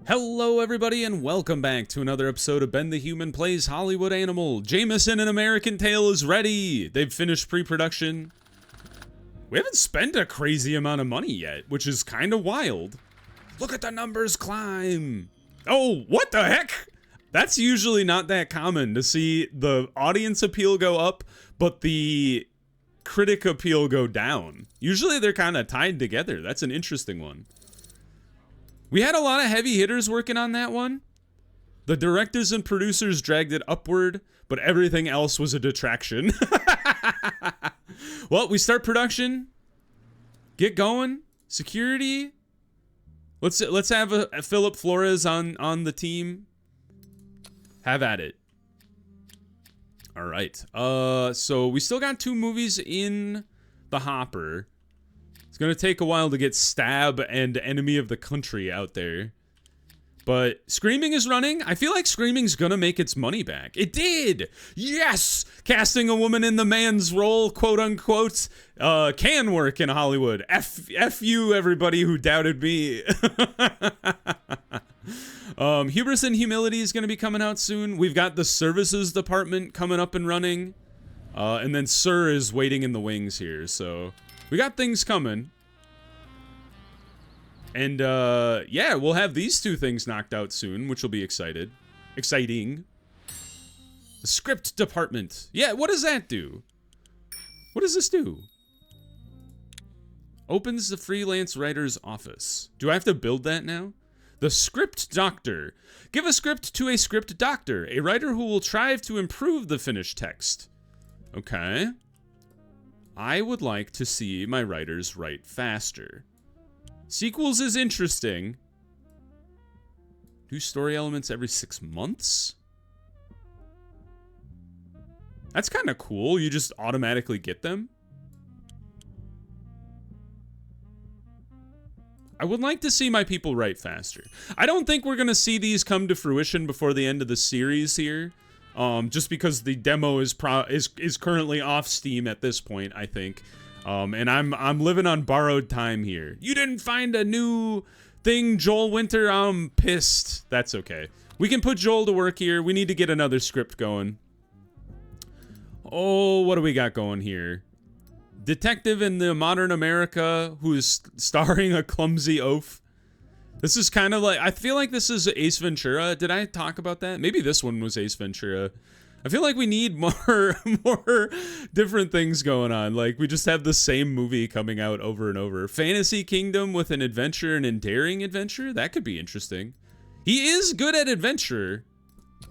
Hello everybody and welcome back to another episode of Ben the Human Plays Hollywood Animal. Jameson and American Tail is ready. They've finished pre-production. We haven't spent a crazy amount of money yet, which is kind of wild. Look at the numbers climb. Oh, what the heck? That's usually not that common to see the audience appeal go up, but the critic appeal go down. Usually they're kind of tied together. That's an interesting one. We had a lot of heavy hitters working on that one. The directors and producers dragged it upward, but everything else was a detraction. Well, we start production. Get going. Security. Let's have a Philip Flores on the team. Have at it. All right. So we still got 2 movies in the hopper. It's gonna take a while to get Stab and Enemy of the Country out there. But Screaming is running. I feel like Screaming's gonna make its money back. It did! Yes! Casting a woman in the man's role, quote unquote, can work in Hollywood. F you, everybody who doubted me. Hubris and Humility is gonna be coming out soon. We've got the Services Department coming up and running. And then Sir is waiting in the wings here, so... we got things coming. And, yeah, we'll have these 2 things knocked out soon, which will be exciting. The Script Department. Yeah, what does that do? What does this do? Opens the freelance writer's office. Do I have to build that now? The Script Doctor. Give a script to a script doctor, a writer who will strive to improve the finished text. Okay. I would like to see my writers write faster. Sequels is interesting. Do story elements every 6 months? That's kind of cool. You just automatically get them. I would like to see my people write faster. I don't think we're going to see these come to fruition before the end of the series here. Just because the demo is currently off Steam at this point, I think. And I'm living on borrowed time here. You didn't find a new thing, Joel Winter. I'm pissed. That's okay. We can put Joel to work here. We need to get another script going. Oh, what do we got going here? Detective in the Modern America who's starring a clumsy oaf. This is kind of like, I feel like this is Ace Ventura. Did I talk about that? Maybe this one was Ace Ventura. I feel like we need more different things going on. Like, we just have the same movie coming out over and over. Fantasy Kingdom with an adventure and a daring adventure? That could be interesting. He is good at adventure.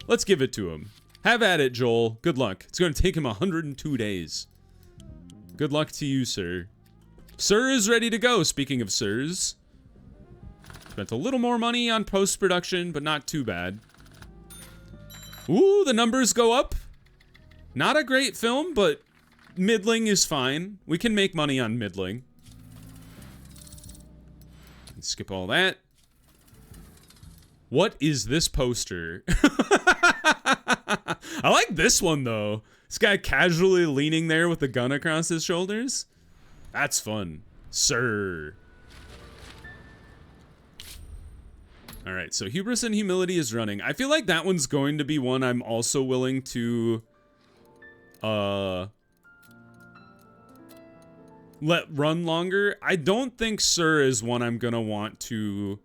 Let's give it to him. Have at it, Joel. Good luck. It's going to take him 102 days. Good luck to you, sir. Sir is ready to go, speaking of sirs. Spent a little more money on post-production, but not too bad. Ooh, the numbers go up. Not a great film, but middling is fine. We can make money on middling. Skip all that. What is this poster? I like this one, though. This guy casually leaning there with the gun across his shoulders. That's fun. Sir. All right, so Hubris and Humility is running. I feel like that one's going to be one I'm also willing to let run longer. I don't think Sir is one I'm gonna want to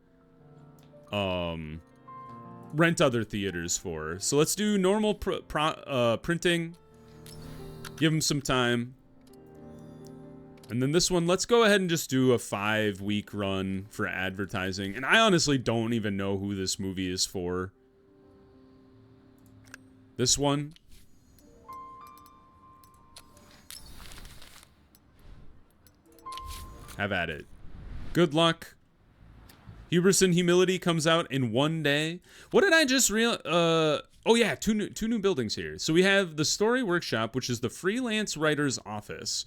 rent other theaters for. So let's do normal printing. Give him some time. And then this one, let's go ahead and just do a 5-week run for advertising. And I honestly don't even know who this movie is for. This one. Have at it. Good luck. Hubris and Humility comes out in 1 day. What did I just oh yeah, two new buildings here. So we have the Story Workshop, which is the freelance writer's office.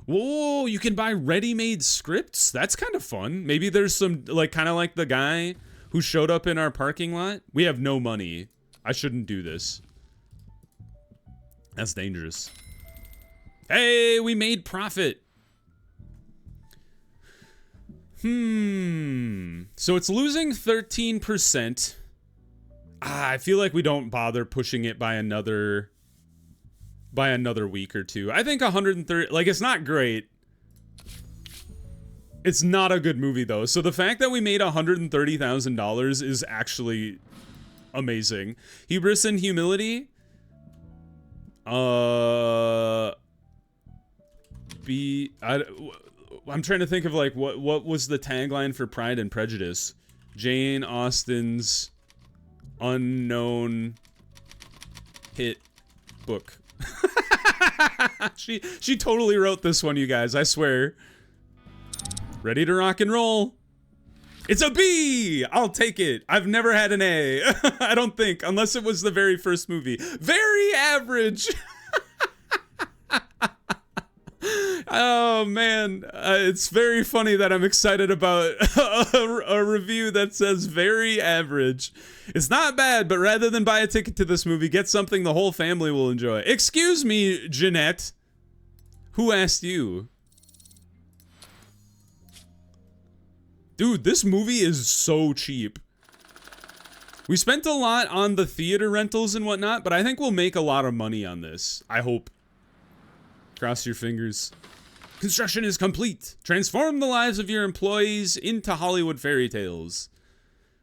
Whoa, you can buy ready-made scripts? That's kind of fun. Maybe there's some, like, kind of like the guy who showed up in our parking lot. We have no money. I shouldn't do this. That's dangerous. Hey, we made profit. So it's losing 13%. I feel like we don't bother pushing it by another week or two. I think 130, like, it's not great. It's not a good movie though. So the fact that we made $130,000 is actually amazing. Hubris and humility. I'm trying to think of like what was the tagline for Pride and Prejudice? Jane Austen's unknown hit book. She totally wrote this one, you guys, I swear. Ready to rock and roll. It's a B! I'll take it. I've never had an A. I don't think, unless it was the very first movie. Very average! Oh man, it's very funny that I'm excited about a review that says very average. It's not bad, but rather than buy a ticket to this movie, get something the whole family will enjoy. Excuse me, Jeanette. Who asked you? Dude, this movie is so cheap. We spent a lot on the theater rentals and whatnot, but I think we'll make a lot of money on this. I hope. Cross your fingers. Construction is complete. Transform the lives of your employees into Hollywood fairy tales.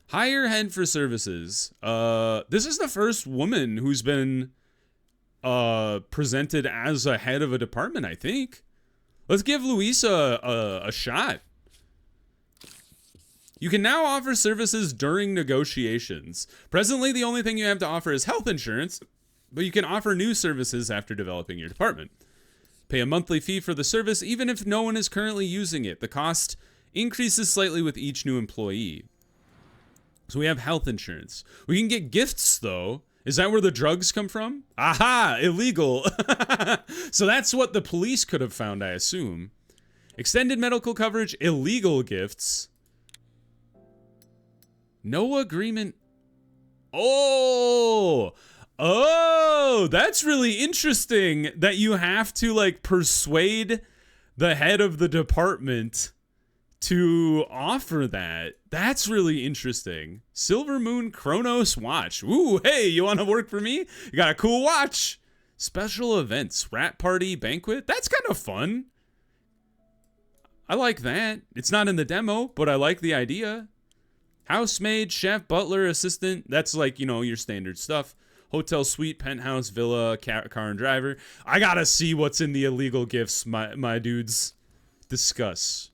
Hire head for services. This is the first woman who's been presented as a head of a department, I think. Let's give Luisa a shot. You can now offer services during negotiations. Presently, the only thing you have to offer is health insurance, but you can offer new services after developing your department. Pay a monthly fee for the service even if no one is currently using it. The cost increases slightly with each new employee. So we have health insurance. We can get gifts though. Is that where the drugs come from? Aha! Illegal! So that's what the police could have found, I assume. Extended medical coverage, illegal gifts. No agreement. Oh! Oh, that's really interesting that you have to like persuade the head of the department to offer that. That's really interesting. Silver Moon Chronos watch. Ooh, hey, you want to work for me? You got a cool watch. Special events, rat party, banquet. That's kind of fun. I like that. It's not in the demo, but I like the idea. Housemaid, chef, butler, assistant. That's like, you know, your standard stuff. Hotel suite, penthouse, villa, car and driver. I gotta see what's in the illegal gifts, my dudes. Discuss.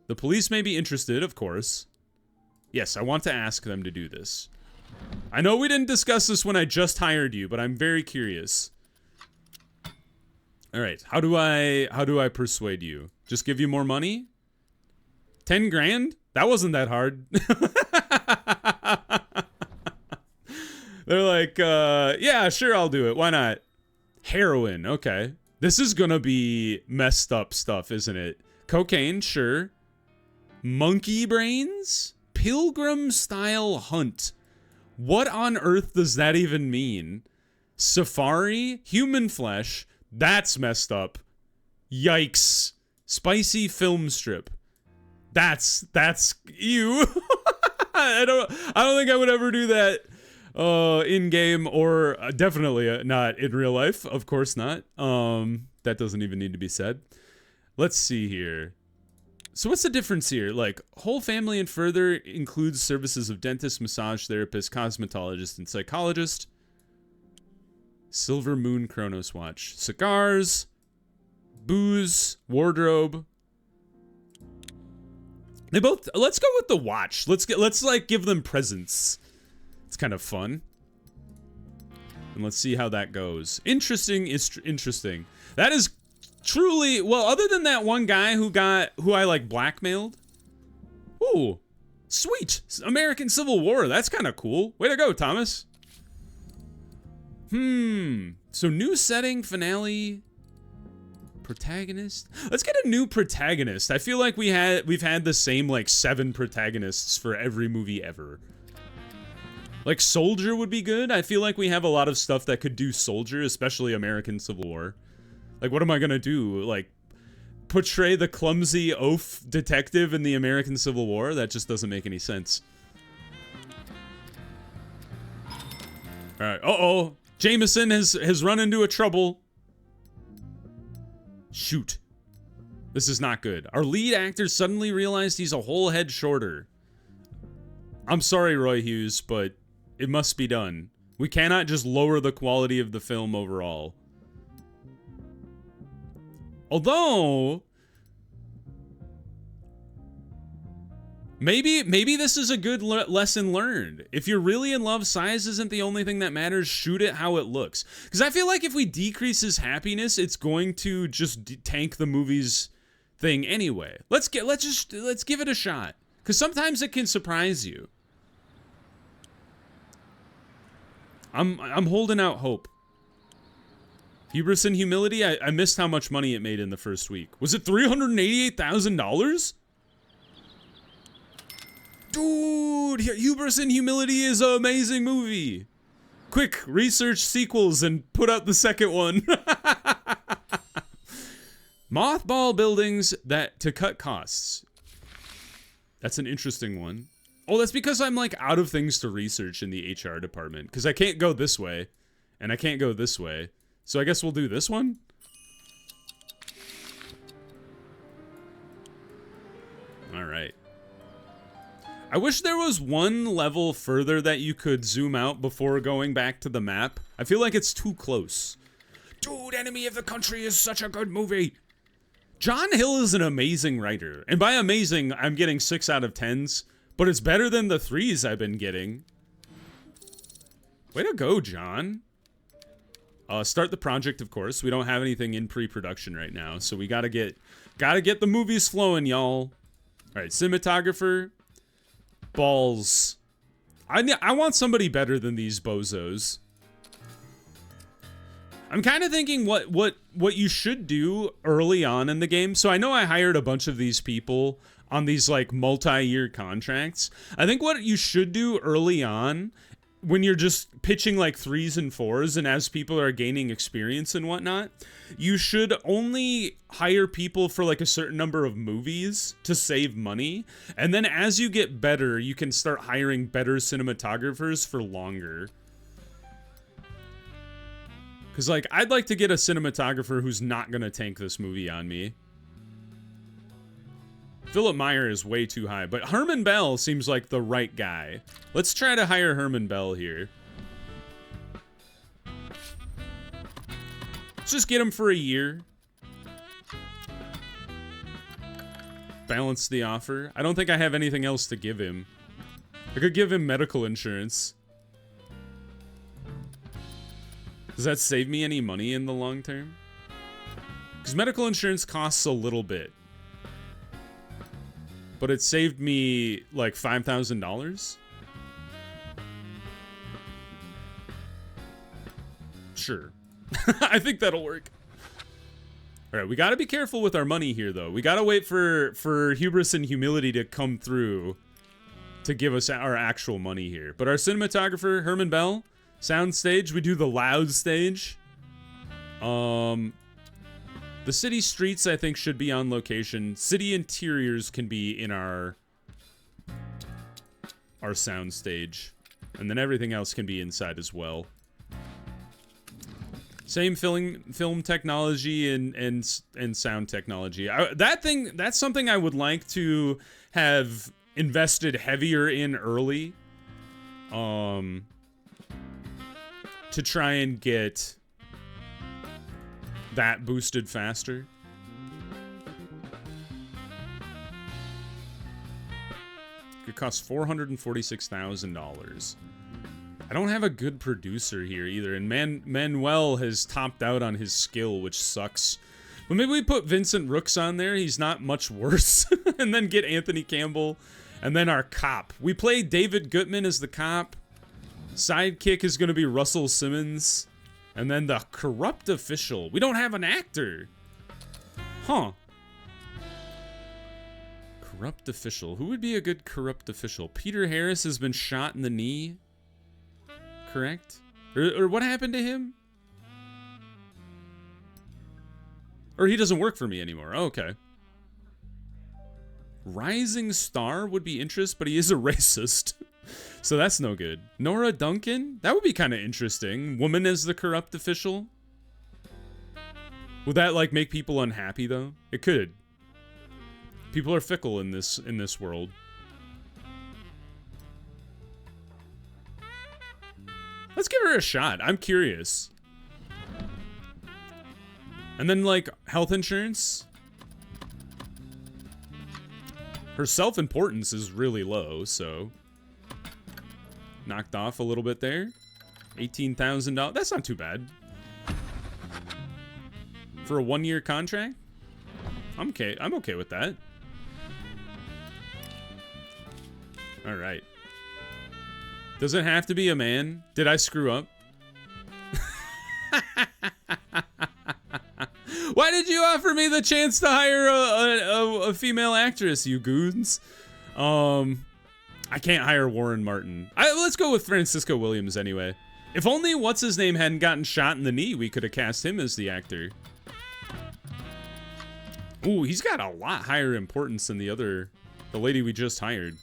The police may be interested, of course. Yes, I want to ask them to do this. I know we didn't discuss this when I just hired you, but I'm very curious. All right, how do I persuade you? Just give you more money? 10 grand? That wasn't that hard. They're like, yeah, sure, I'll do it. Why not? Heroin, okay. This is gonna be messed up stuff, isn't it? Cocaine, sure. Monkey brains? Pilgrim-style hunt. What on earth does that even mean? Safari? Human flesh? That's messed up. Yikes. Spicy film strip. That's ew. I don't think I would ever do that in game, or definitely not in real life. Of course not. That doesn't even need to be said. Let's see here. So what's the difference here? Like, whole family and further includes services of dentist, massage therapist, cosmetologist, and psychologist. Silver Moon Chronos watch. Cigars, booze, wardrobe. They both, let's go with the watch. Let's like give them presents. It's kind of fun. And let's see how that goes. Interesting is interesting. That is truly, well, other than that one guy who I like blackmailed. Ooh, sweet. American Civil War. That's kind of cool. Way to go, Thomas. So new setting, finale, protagonist. Let's get a new protagonist. I feel like we've had the same like 7 protagonists for every movie ever. Like Soldier would be good. I feel like we have a lot of stuff that could do Soldier, especially American Civil War. Like, what am I gonna do? Like, portray the clumsy oaf detective in the American Civil War? That just doesn't make any sense. All right. Uh-oh. Jameson has run into a trouble. Shoot. This is not good. Our lead actor suddenly realized he's a whole head shorter. I'm sorry, Roy Hughes, but it must be done. We cannot just lower the quality of the film overall. Although, maybe this is a good lesson learned. If you're really in love, size isn't the only thing that matters. Shoot it how it looks. Because I feel like if we decrease his happiness, it's going to just tank the movie's thing anyway. Let's give it a shot. Because sometimes it can surprise you. I'm holding out hope. Hubris and humility. I missed how much money it made in the first week. Was it $388,000? Dude, Hubris and Humility is an amazing movie. Quick, research sequels and put out the second one. Mothball buildings to cut costs. That's an interesting one. Oh, that's because I'm like out of things to research in the HR department. Because I can't go this way. And I can't go this way. So I guess we'll do this one. All right. I wish there was one level further that you could zoom out before going back to the map. I feel like it's too close. Dude, Enemy of the Country is such a good movie. John Hill is an amazing writer. And by amazing, I'm getting 6 out of 10s. But it's better than the 3s I've been getting. Way to go, John. Start the project, of course. We don't have anything in pre-production right now, so we gotta get the movies flowing, y'all. All right, cinematographer, balls. I want somebody better than these bozos. I'm kind of thinking what you should do early on in the game. So I know I hired a bunch of these people on these like multi-year contracts. I think what you should do early on, when you're just pitching like 3s and 4s and as people are gaining experience and whatnot, you should only hire people for like a certain number of movies to save money. And then as you get better, you can start hiring better cinematographers for longer. Because like, I'd like to get a cinematographer who's not going to tank this movie on me. Philip Meyer is way too high, but Herman Bell seems like the right guy. Let's try to hire Herman Bell here. Let's just get him for a year. Balance the offer. I don't think I have anything else to give him. I could give him medical insurance. Does that save me any money in the long term? Because medical insurance costs a little bit. But it saved me like $5,000. Sure. I think that'll work. All right, we got to be careful with our money here, though. We got to wait for hubris and humility to come through to give us our actual money here. But our cinematographer, Herman Bell, sound stage, we do the loud stage. The city streets, I think, should be on location. City interiors can be in our sound stage. And then everything else can be inside as well. Same film technology and sound technology. That's something I would like to have invested heavier in early. To try and get that boosted faster. It costs $446,000. I don't have a good producer here either, and Manuel has topped out on his skill, which sucks. But maybe we put Vincent Rooks on there. He's not much worse. And then get Anthony Campbell, and then our cop. We play David Gutman as the cop. Sidekick is going to be Russell Simmons. And then the corrupt official. We don't have an actor. Huh. Corrupt official. Who would be a good corrupt official? Peter Harris has been shot in the knee. Correct? Or what happened to him? Or he doesn't work for me anymore. Oh, okay. Rising Star would be interest, but he is a racist. So that's no good. Nora Duncan? That would be kind of interesting. Woman as the corrupt official? Would that, like, make people unhappy, though? It could. People are fickle in this world. Let's give her a shot. I'm curious. And then, like, health insurance. Her self-importance is really low, so... knocked off a little bit there. $18,000. That's not too bad. For a 1-year contract? I'm okay with that. Alright. Does it have to be a man? Did I screw up? Why did you offer me the chance to hire a female actress, you goons? I can't hire Warren Martin. Let's go with Francisco Williams anyway. If only what's-his-name hadn't gotten shot in the knee, we could have cast him as the actor. Ooh, he's got a lot higher importance than the lady we just hired.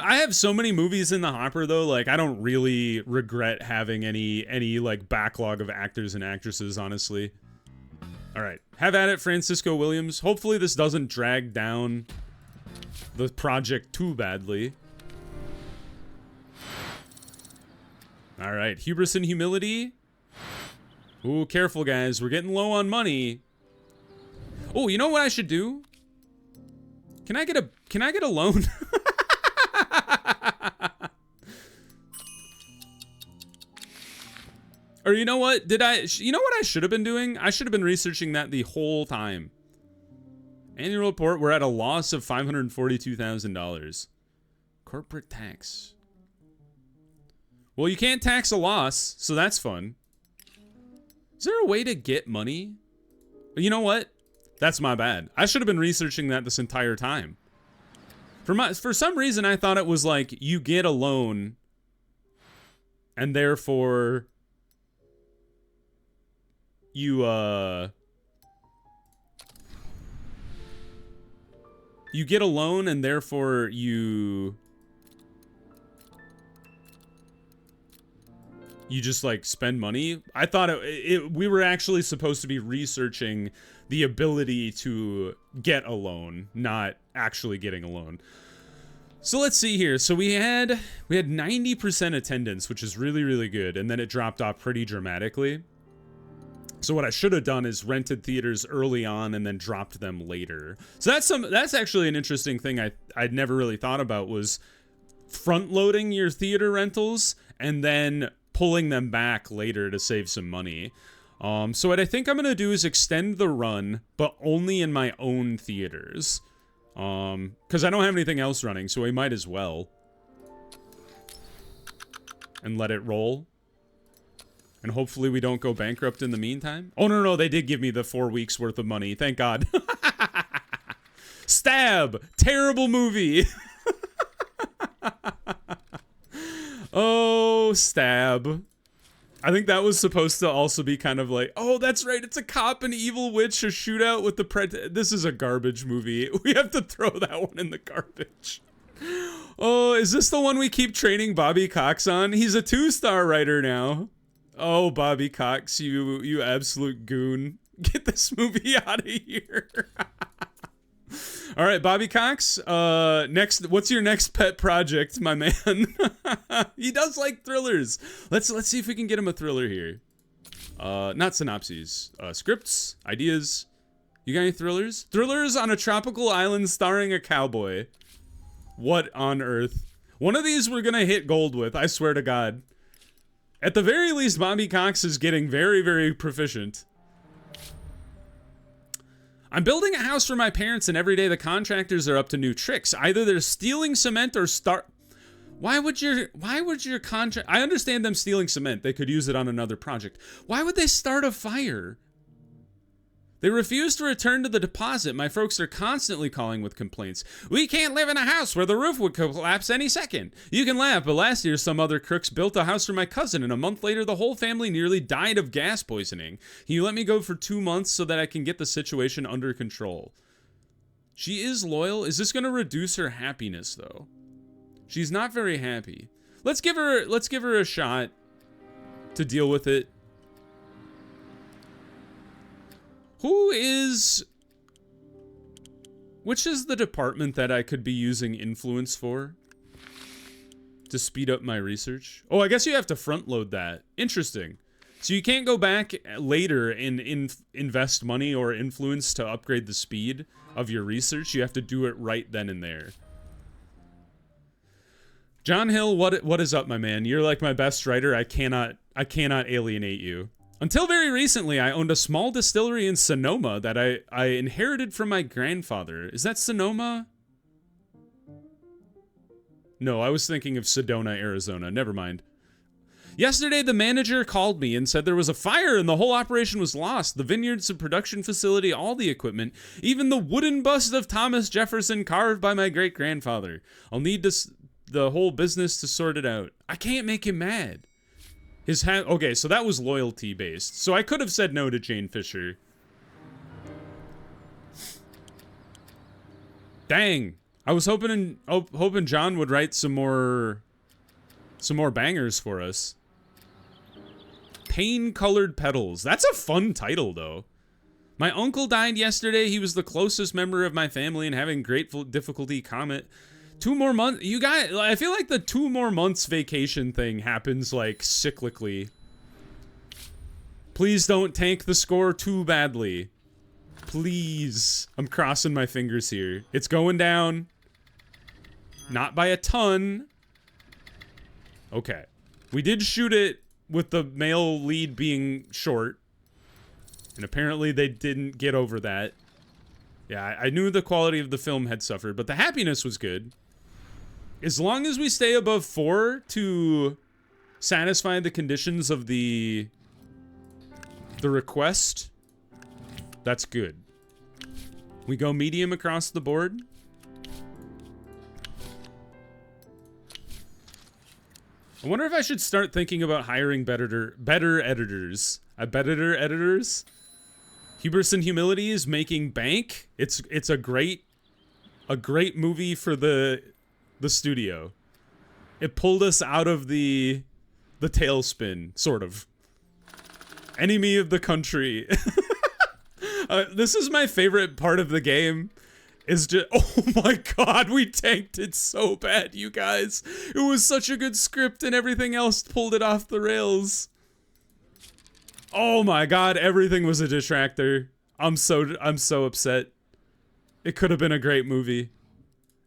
I have so many movies in the hopper though, like I don't really regret having any like backlog of actors and actresses, honestly. All right, have at it, Francisco Williams. Hopefully this doesn't drag down the project too badly. All right, hubris and humility. Ooh, careful guys, we're getting low on money. Oh, you know what I should do? Can I get a loan? Or you know what? You know what I should have been doing? I should have been researching that the whole time. Annual report, we're at a loss of $542,000. Corporate tax. Well, you can't tax a loss, so that's fun. Is there a way to get money? You know what? That's my bad. I should have been researching that this entire time. For some reason, I thought it was like you get a loan and therefore you get a loan and therefore you just like spend money. I thought we were actually supposed to be researching the ability to get a loan, not actually getting a loan. So let's see here. So we had 90% attendance, which is really, really good, and then it dropped off pretty dramatically. So what I should have done is rented theaters early on and then dropped them later. So that's actually an interesting thing I'd never really thought about, was front loading your theater rentals and then pulling them back later to save some money. So what I think I'm gonna do is extend the run, but only in my own theaters. Because I don't have anything else running, so we might as well. And let it roll. And hopefully we don't go bankrupt in the meantime. Oh, no, they did give me the 4 weeks worth of money. Thank God. Stab! Terrible movie! Oh, Stab. I think that was supposed to also be kind of like, oh, that's right, it's a cop and evil witch, a shootout with the this is a garbage movie. We have to throw that one in the garbage. Oh, is this the one we keep training Bobby Cox on? He's a 2-star writer now. Oh, Bobby Cox, you absolute goon. Get this movie out of here. All right, Bobby Cox, what's your next pet project, my man? He does like thrillers. Let's see if we can get him a thriller here. Not synopses. Scripts, ideas. You got any thrillers? Thrillers on a tropical island starring a cowboy. What on earth? One of these we're gonna hit gold with, I swear to God. At the very least, Bobby Cox is getting very, very proficient. I'm building a house for my parents, and every day the contractors are up to new tricks. Either they're stealing cement or Why would your contract... I understand them stealing cement. They could use it on another project. Why would they start a fire? They refuse to return to the deposit. My folks are constantly calling with complaints. We can't live in a house where the roof would collapse any second. You can laugh, but last year some other crooks built a house for my cousin, and a month later the whole family nearly died of gas poisoning. Can you let me go for 2 months so that I can get the situation under control? She is loyal. Is this going to reduce her happiness, though? She's not very happy. Let's give her a shot to deal with it. Which is the department that I could be using influence for to speed up my research? Oh, I guess you have to front load that. Interesting. So you can't go back later and invest money or influence to upgrade the speed of your research. You have to do it right then and there. John Hill, what is up, my man? You're like my best writer. I cannot alienate you. Until very recently, I owned a small distillery in Sonoma that I inherited from my grandfather. Is that Sonoma? No, I was thinking of Sedona, Arizona. Never mind. Yesterday, the manager called me and said there was a fire and the whole operation was lost. The vineyards, the production facility, all the equipment, even the wooden bust of Thomas Jefferson carved by my great-grandfather. I'll need the whole business to sort it out. I can't make him mad. Okay, so that was loyalty based. So I could have said no to Jane Fisher. Dang, I was hoping John would write some more bangers for us. Pain-colored petals. That's a fun title, though. My uncle died yesterday. He was the closest member of my family and having great difficulty. 2 more months. You guys, I feel like the 2 more months vacation thing happens like cyclically. Please don't tank the score too badly. Please. I'm crossing my fingers here. It's going down. Not by a ton. Okay. We did shoot it with the male lead being short. And apparently they didn't get over that. Yeah, I knew the quality of the film had suffered, but the happiness was good. As long as we stay above 4 to satisfy the conditions of the request, that's good. We go medium across the board. I wonder if I should start thinking about hiring better editors. Better editors? Hubris and Humility is making bank. It's a great movie for the studio. It pulled us out of the tailspin, sort of. Enemy of the country. This is my favorite part of the game. Is just, oh my god, we tanked it so bad, you guys. It was such a good script and everything else pulled it off the rails. Oh my god, everything was a detractor. I'm so upset. It could have been a great movie.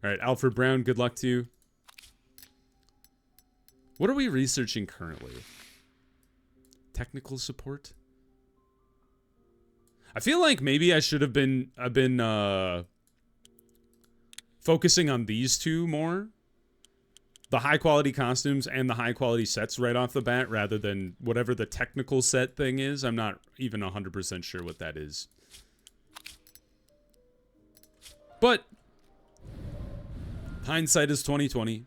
All right, Alfred Brown, good luck to you. What are we researching currently? Technical support? I feel like maybe I should have been focusing on these two more. The high quality costumes and the high quality sets right off the bat rather than whatever the technical set thing is. I'm not even 100% sure what that is. But hindsight is 2020.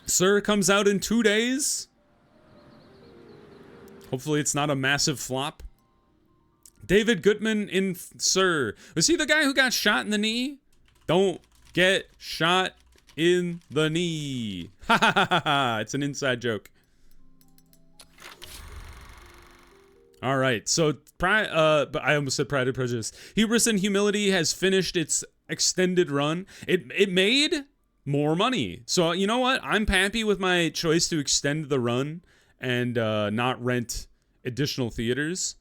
Sir comes out in 2 days. Hopefully it's not a massive flop. David Gutman in Sir. Was he the guy who got shot in the knee? Don't get shot in the knee. Ha ha ha ha. It's an inside joke. All right. So, but I almost said Pride and Prejudice. Hubris and Humility has finished its extended run. It made more money. So, you know what? I'm happy with my choice to extend the run and not rent additional theaters.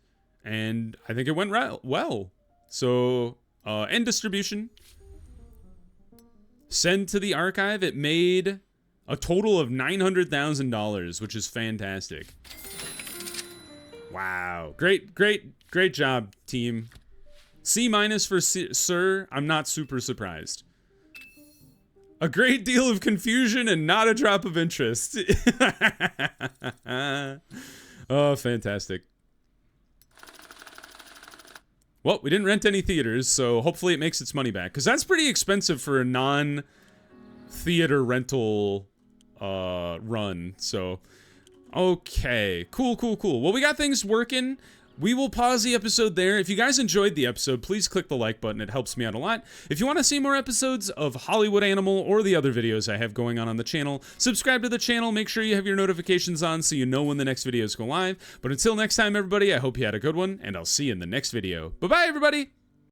And I think it went well. So, end distribution. Send to the archive. It made a total of $900,000, which is fantastic. Wow. Great job, team. C- for Sir. I'm not super surprised. A great deal of confusion and not a drop of interest. Oh, fantastic. Well, we didn't rent any theaters, so hopefully it makes its money back. Because that's pretty expensive for a non-theater rental run. So, okay. Cool. Well, we got things working. We will pause the episode there. If you guys enjoyed the episode, please click the like button. It helps me out a lot. If you want to see more episodes of Hollywood Animal or the other videos I have going on the channel, subscribe to the channel. Make sure you have your notifications on so you know when the next videos go live. But until next time, everybody, I hope you had a good one, and I'll see you in the next video. Bye-bye, everybody!